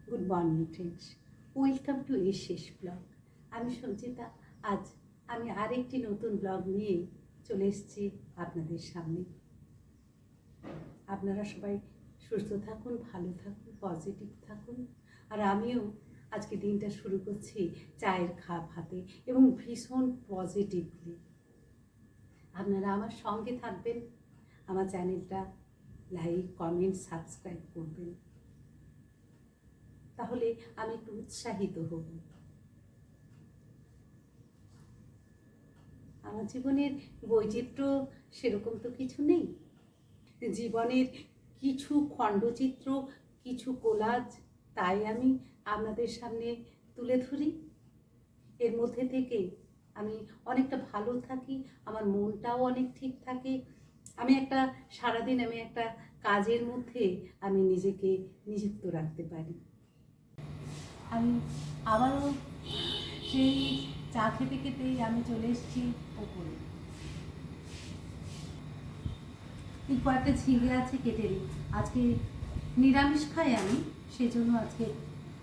Good morning friends, welcome to এশেষ blog. আমি সঞ্চিতা। আজ আমি আরেকটি নতুন ব্লগ নিয়ে চলে এসেছি আপনাদের সামনে। আপনারা সবাই সুস্থ থাকুন, ভালো থাকুন, পজিটিভ থাকুন। আর আমিও আজকে দিনটা শুরু করছি চায়ের কাপ হাতে এবং ভীষণ পজিটিভলি। আপনারা আমার সঙ্গে থাকবেন, আমার চ্যানেলটা লাইক, কমেন্ট, সাবস্ক্রাইব করবেন, তাহলে আমি একটু উৎসাহিত হব। আমার জীবনের বৈচিত্র্য সেরকম তো কিছু নেই। জীবনের কিছু খণ্ডচিত্র, কিছু কোলাজ, তাই আমি আপনাদের সামনে তুলে ধরি। এর মধ্যে থেকে আমি অনেকটা ভালো থাকি, আমার মনটাও অনেক ঠিক থাকে। সারাদিন আমি একটা কাজের মধ্যে আমি নিজেকে নিযুক্ত রাখতে পারি। আমি আবারও সেই চা খেতে খেতেই আমি চলে এসেছি ওপরে। কয়েকটা ঝিঙে আছে, কেটে নিই। আজকে নিরামিষ খাই আমি, সেই জন্য আজকে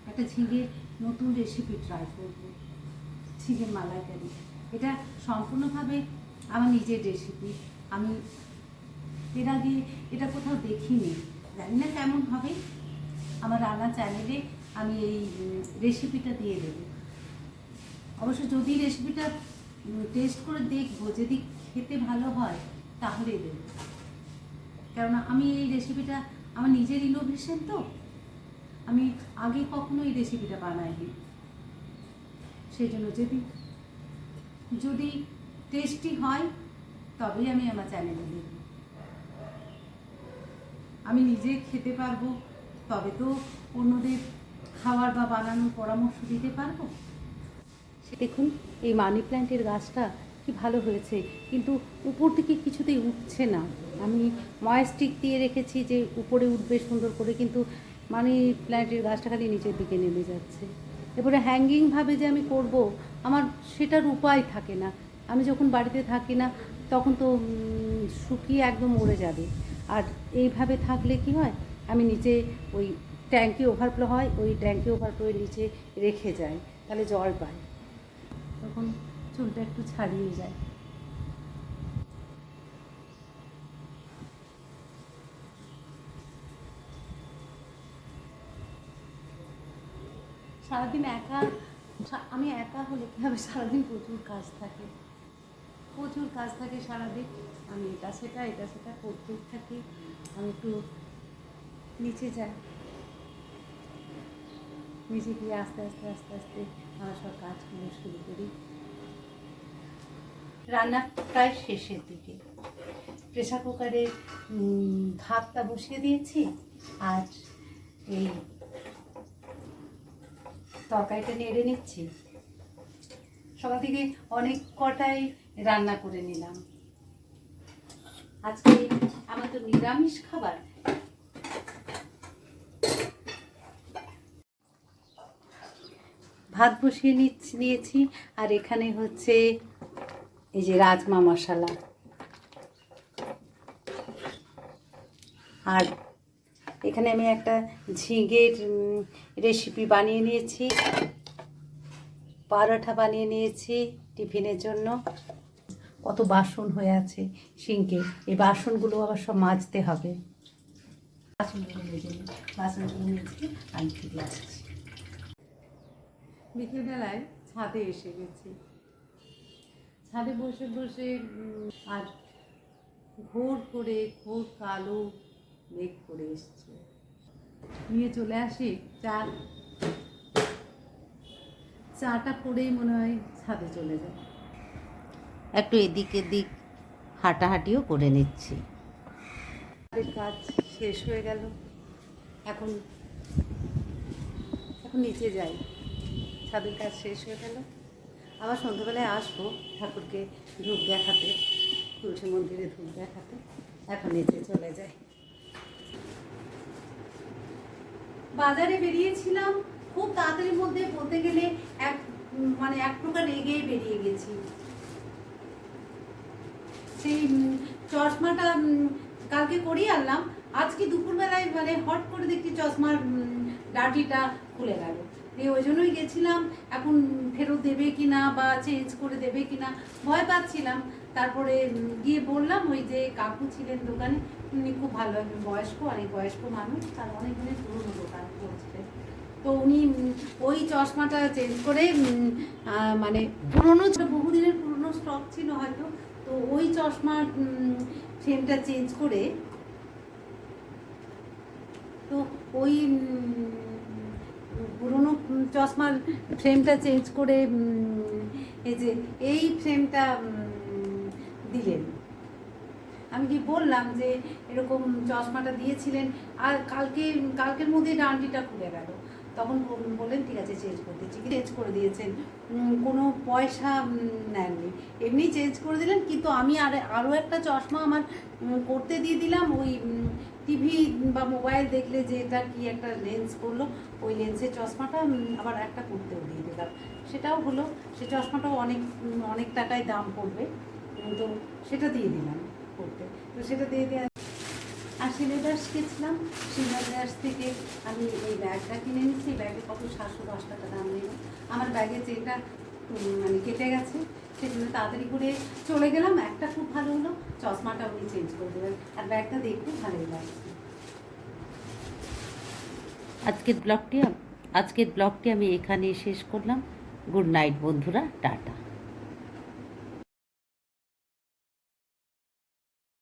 একটা ঝিঙের নতুন রেসিপি ট্রাই করব, ঝিঙের মালাইকারি। এটা সম্পূর্ণভাবে আমার নিজের রেসিপি। আমি এর আগে এটা কোথাও দেখিনি, জানি না কেমন হবে। আমার রান্না চ্যানেলে আমি এই রেসিপিটা দিয়ে দেবো। অবশ্য যদি রেসিপিটা টেস্ট করে দেখবো, যদি খেতে ভালো হয় তাহলে দেবো। কেননা আমি এই রেসিপিটা আমার নিজের ইনোভেশন, তো আমি আগে কখনো এই রেসিপিটা বানাইনি। সেই জন্য যদি টেস্টি হয় তবেই আমি আমার চ্যানেলে দেব। আমি নিজে খেতে পারবো, তবে তো অন্যদের খাওয়ার বা বানানোর পরামর্শ দিতে পারবো। দেখুন, এই মানি প্ল্যান্টের গাছটা কি ভালো হয়েছে, কিন্তু উপর থেকে কিছুতেই উঠছে না। আমি ময়েস্টিক দিয়ে রেখেছি যে উপরে উঠবে সুন্দর করে, কিন্তু মানি প্ল্যান্টের গাছটা খালি নিচের দিকে নেমে যাচ্ছে। এরপরে হ্যাঙ্গিংভাবে যে আমি করব, আমার সেটার উপায় থাকে না। আমি যখন বাড়িতে থাকি না তখন তো শুকিয়ে একদম মরে যাবে। আর এইভাবে থাকলে কি হয়, আমি নিচে ওই ট্যাঙ্কি ওভারফ্লো হয়, ওই ট্যাঙ্কি ওভারফ্লোর নিচে রেখে যাই, তাহলে জল পায়, তখন চুলটা একটু ছাড়িয়ে যায়। সারাদিন আমি একা হলে কী হবে, সারাদিন প্রচুর কাজ থাকে সারাদিন। আমি এটা সেটা করতেই থাকি। আমি একটু নিচে যাই, নিচে গিয়ে আস্তে আস্তে আমার সব কাজগুলো শুরু করি। রান্না প্রায় শেষের দিকে। প্রেসার কুকারে ভাতটা বসিয়ে দিয়েছি, আর এই তরকারিটা নেড়ে নিচ্ছি। সকাল থেকে অনেক কটাই রান্না করে নিলাম। আজকে আমার তো নিরামিষ খাবার। ভাত বসিয়ে নিয়েছি, আর এখানে হচ্ছে এই যে রাজমা মশলা, আর এখানে আমি একটা ঝিঙের রেসিপি বানিয়ে নিয়েছি, পরোটা বানিয়ে নিয়েছি টিফিনের জন্য। কত বাসন হয়ে আছে সিঙ্কে, এই বাসনগুলো আবার সব মাজতে হবে। বাসনগুলো মেজে আমি ফিরে আসছি। বিকেলবেলায় ছাদে এসে গেছি। ছাদে বসে আর ঘোর কালো মেঘ করে এসছে। নিয়ে চলে আসি চাটা করেই মনে হয় ছাদে চলে যায়। একটু এদিক এদিক হাঁটাহাঁটিও করে নিচ্ছি। কাজ শেষ হয়ে গেল, এখন নিচে যাই। ছাদের কাজ শেষ হয়ে গেল, আবার সন্ধ্যাবেলায় আসবো ঠাকুরকে ধূপ দেখাতে, তুলসী মন্দিরে ধূপ দেখাতে। এখন নিচে চলে যাই। বাজারে বেরিয়েছিলাম খুব তাড়াতাড়ির মধ্যে, বলতে গেলে এক প্রকার রেগেই বেরিয়ে গেছি। সেই চশমাটা কালকে করিয়ে আনলাম, আজকে দুপুরবেলায় হট করে দেখছি চশমার ডাটিটা খুলে গেল। দিয়ে ওই জন্যই গেছিলাম, এখন ফেরত দেবে কি না বা চেঞ্জ করে দেবে কি না ভয় পাচ্ছিলাম। তারপরে গিয়ে বললাম, ওই যে কাকু ছিলেন দোকানে, উনি খুব ভালো একজন বয়স্ক, অনেক বয়স্ক মানুষ, তার অনেক দিনের পুরনো দোকান করছিলেন। তো উনি ওই চশমাটা চেঞ্জ করে মানে পুরনো, বহুদিনের পুরনো স্টক ছিল হয়তো, তো ওই চশমার ফ্রেমটা চেঞ্জ করে, তো ওই পুরনো চশমার ফ্রেমটা চেঞ্জ করে এই যে এই ফ্রেমটা দিলেন। আমি কি বললাম যে এরকম চশমাটা দিয়েছিলেন, আর কালকের মধ্যে ডান্ডিটা খুলে গেল। তখন বললেন ঠিক আছে চেঞ্জ করে দিচ্ছি। চেঞ্জ করে দিয়েছেন, কোনো পয়সা নেননি, এমনি চেঞ্জ করে দিলেন। কিন্তু আমি আরও একটা চশমা আমার করতে দিয়ে দিলাম, ওই টিভি বা মোবাইল দেখলে যে এটা কি একটা লেন্স পড়লো, ওই লেন্সের চশমাটা আবার একটা করতেও দিয়ে দিলাম। সেটাও হলো, সে চশমাটাও অনেক টাকায় দাম পড়বে, তো সেটা দিয়ে দিলাম করতে। তো সেটা দিয়ে দেওয়া। আর সিলেবাস গেছিলাম, সিলেবাস থেকে আমি এই ব্যাগটা কিনে নিচ্ছি। এই ব্যাগে কত 710 টাকা দাম নিল। আমার ব্যাগে যেটা মানে কেটে গেছে, সেজন্য তাড়াতাড়ি করে চলে গেলাম। একটা খুব ভালো হলো, চশমাটা উনি চেঞ্জ করে দেবেন, আর ব্যাগটা দেখতে ভালোই লাগছে। আজকের ব্লগটি আমি এখানেই শেষ করলাম। গুড নাইট বন্ধুরা, টাটা।